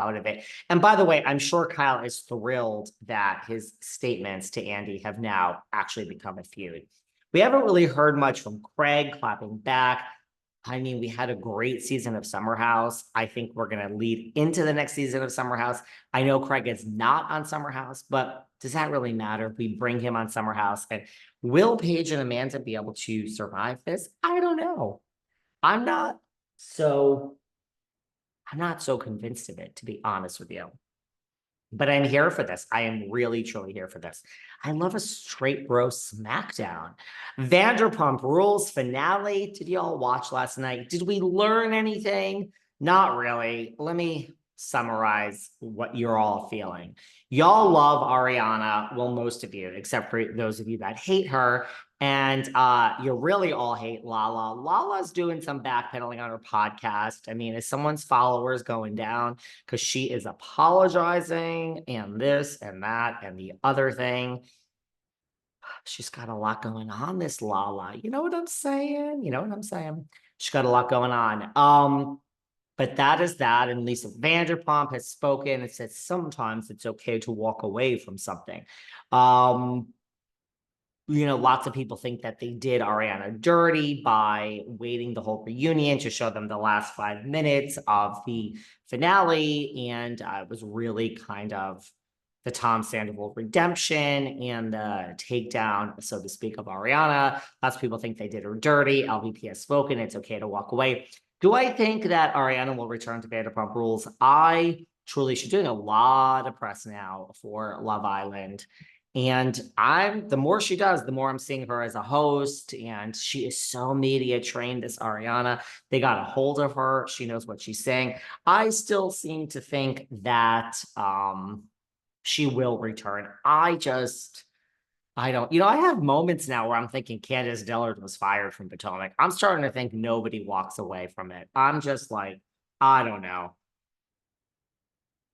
out of it. And by the way, I'm sure Kyle is thrilled that his statements to Andy have now actually become a feud. We haven't really heard much from Craig clapping back. I mean, we had a great season of Summer House. I think we're going to lead into the next season of Summer House. I know Craig is not on Summer House, but does that really matter if we bring him on Summer House? And will Paige and Amanda be able to survive this? I don't know. I'm not so convinced of it, to be honest with you. But I'm here for this. I am really, truly here for this. I love a straight bro smackdown. Vanderpump Rules finale. Did y'all watch last night? Did we learn anything? Not really. Let me summarize what you're all feeling. Y'all love Ariana. Well, most of you, except for those of you that hate her. And you really all hate Lala. Lala's doing some backpedaling on her podcast. I mean, is someone's followers going down? Because she is apologizing and this and that and the other thing. She's got a lot going on, this Lala. You know what I'm saying? You know what I'm saying? She's got a lot going on. But that is that. And Lisa Vanderpump has spoken and said sometimes it's okay to walk away from something. Lots of people think that they did Ariana dirty by waiting the whole reunion to show them the last 5 minutes of the finale. And it was really kind of the Tom Sandoval redemption and the takedown, so to speak, of Ariana. Lots of people think they did her dirty. LVP has spoken. It's okay to walk away. Do I think that Ariana will return to Vanderpump Rules? She's doing a lot of press now for Love Island. And the more she does, the more I'm seeing her as a host. And she is so media trained, this Ariana. They got a hold of her. She knows what she's saying. I still seem to think that she will return. I don't, I have moments now where I'm thinking Candace Dillard was fired from Potomac. I'm starting to think nobody walks away from it. I'm just like, I don't know.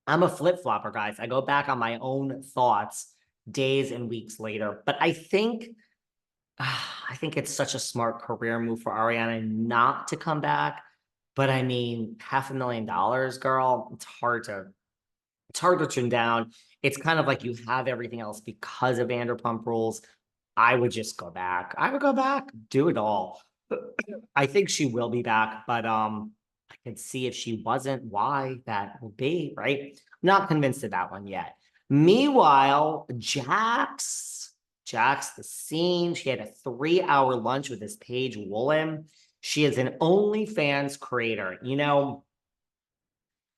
I'm a flip-flopper, guys. I go back on my own thoughts days and weeks later. But I think it's such a smart career move for Ariana not to come back. But I mean, $500,000, girl, it's hard to turn down. It's kind of like you have everything else because of Vanderpump Rules. I would just go back. I would go back, do it all. I think she will be back, but I could see if she wasn't, why that would be, right? I'm not convinced of that one yet. Meanwhile, Jax the scene. She had a 3-hour lunch with this Paige Woolen. She is an OnlyFans creator.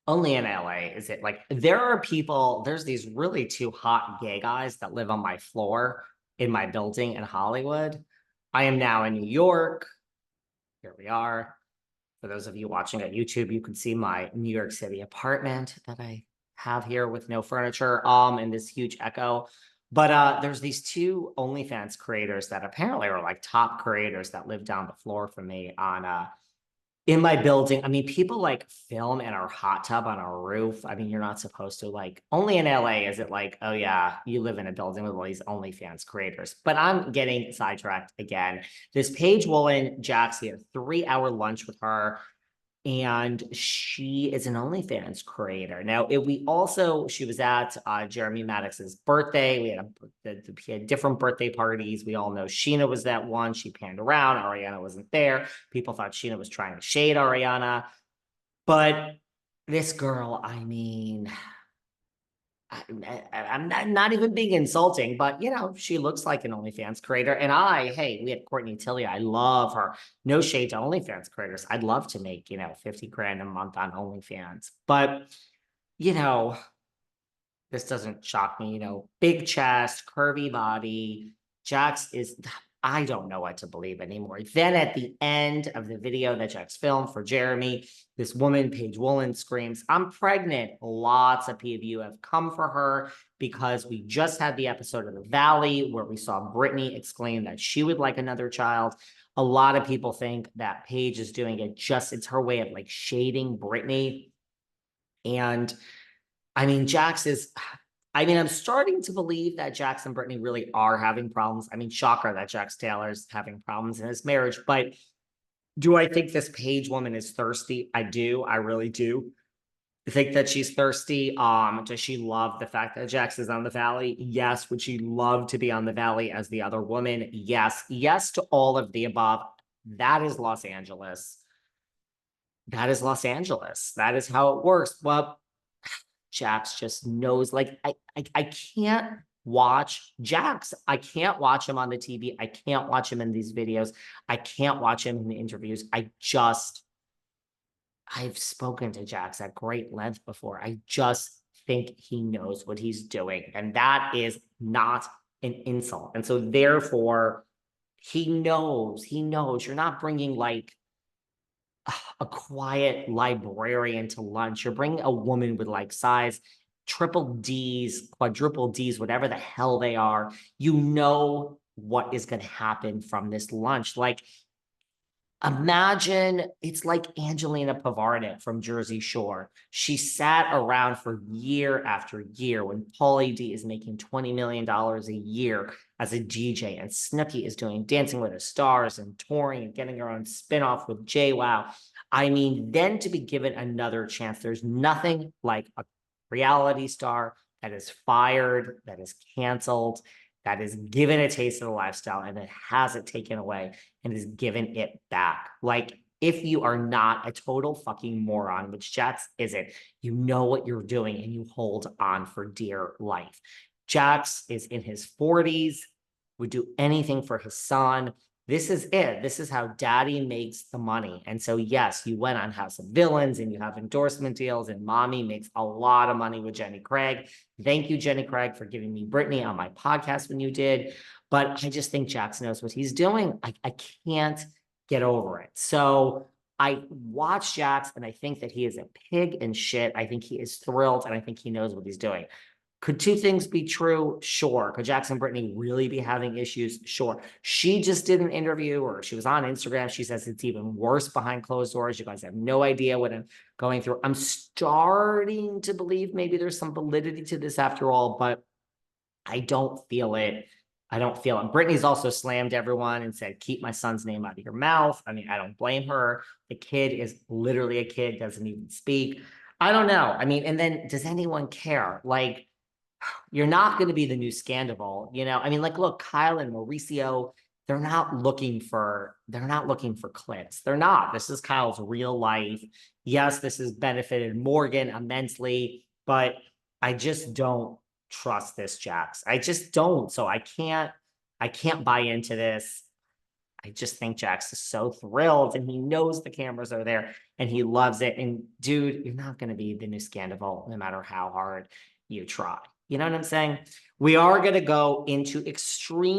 Only in LA is it like there's these really two hot gay guys that live on my floor in my building in Hollywood. I am now in New York. Here we are. For those of you watching on YouTube, you can see my New York City apartment that I have here with no furniture, and this huge echo. But there's these two OnlyFans creators that apparently are like top creators that live down the floor from me in my building. I mean, people like film in our hot tub on our roof. I mean, you're not supposed to, like, only in LA is it like, oh yeah, you live in a building with all these OnlyFans creators. But I'm getting sidetracked again. This Paige Woolen, Jax, had a 3-hour lunch with her. And she is an OnlyFans creator. Now, she was at Jeremy Maddox's birthday. We had different birthday parties. We all know Sheena was that one. She panned around. Ariana wasn't there. People thought Sheena was trying to shade Ariana. But this girl, I mean, I'm not even being insulting, but she looks like an OnlyFans creator. And we had Courtney Tilly. I love her. No shade to OnlyFans creators. I'd love to make, 50 grand a month on OnlyFans. But, this doesn't shock me, big chest, curvy body. Jax I don't know what to believe anymore. Then at the end of the video that Jax filmed for Jeremy, this woman, Paige Woolen, screams, "I'm pregnant." Lots of you have come for her because we just had the episode of The Valley where we saw Brittany exclaim that she would like another child. A lot of people think that Paige is doing it it's her way of like shading Brittany. And I mean, I'm starting to believe that Jax and Brittany really are having problems. I mean, shocker that Jax Taylor's having problems in his marriage. But do I think this Paige woman is thirsty? I do. I really do. You think that she's thirsty? Does she love the fact that Jax is on the Valley? Yes. Would she love to be on the Valley as the other woman? Yes. Yes to all of the above. That is Los Angeles. That is Los Angeles. That is how it works. Well, Jax just knows, like, I can't watch Jax. I can't watch him on the TV. I can't watch him in these videos. I can't watch him in the interviews. I've spoken to Jax at great length before. I just think he knows what he's doing. And that is not an insult. And so therefore, he knows you're not bringing like a quiet librarian to lunch. You're bringing a woman with like size triple D's, quadruple D's, whatever the hell they are. You know what is going to happen from this lunch. Like, imagine it's like Angelina Pavarnik from Jersey Shore. She sat around for year after year when Pauly D is making $20 million a year as a DJ, and Snooki is doing Dancing with the Stars and touring and getting her own spinoff with JWoww. I mean, then to be given another chance, there's nothing like a reality star that is fired, that is canceled, that is given a taste of the lifestyle and then has it taken away and is given it back. Like, if you are not a total fucking moron, which Jax isn't, you know what you're doing and you hold on for dear life. Jax is in his 40s, would do anything for his son. This is it. This is how daddy makes the money. And so, yes, you went on House of Villains and you have endorsement deals, and mommy makes a lot of money with Jenny Craig. Thank you, Jenny Craig, for giving me Brittany on my podcast when you did. But I just think Jax knows what he's doing. I can't get over it. So I watch Jax and I think that he is a pig in shit. I think he is thrilled and I think he knows what he's doing. Could two things be true? Sure. Could Jax and Brittany really be having issues? Sure. She just did an interview, or she was on Instagram. She says it's even worse behind closed doors. You guys have no idea what I'm going through. I'm starting to believe maybe there's some validity to this after all, but I don't feel it. I don't feel it. Brittany's also slammed everyone and said, keep my son's name out of your mouth. I mean, I don't blame her. The kid is literally a kid, doesn't even speak. I don't know. I mean, and then does anyone care? Like, you're not going to be the new Scandal, you know? I mean, like, look, Kyle and Mauricio, they're not looking for clicks. They're not. This is Kyle's real life. Yes, this has benefited Morgan immensely, but I just don't trust this Jax. I just don't. So I can't buy into this. I just think Jax is so thrilled and he knows the cameras are there and he loves it. And dude, you're not going to be the new Scandal no matter how hard you try. You know what I'm saying? We are going to go into extreme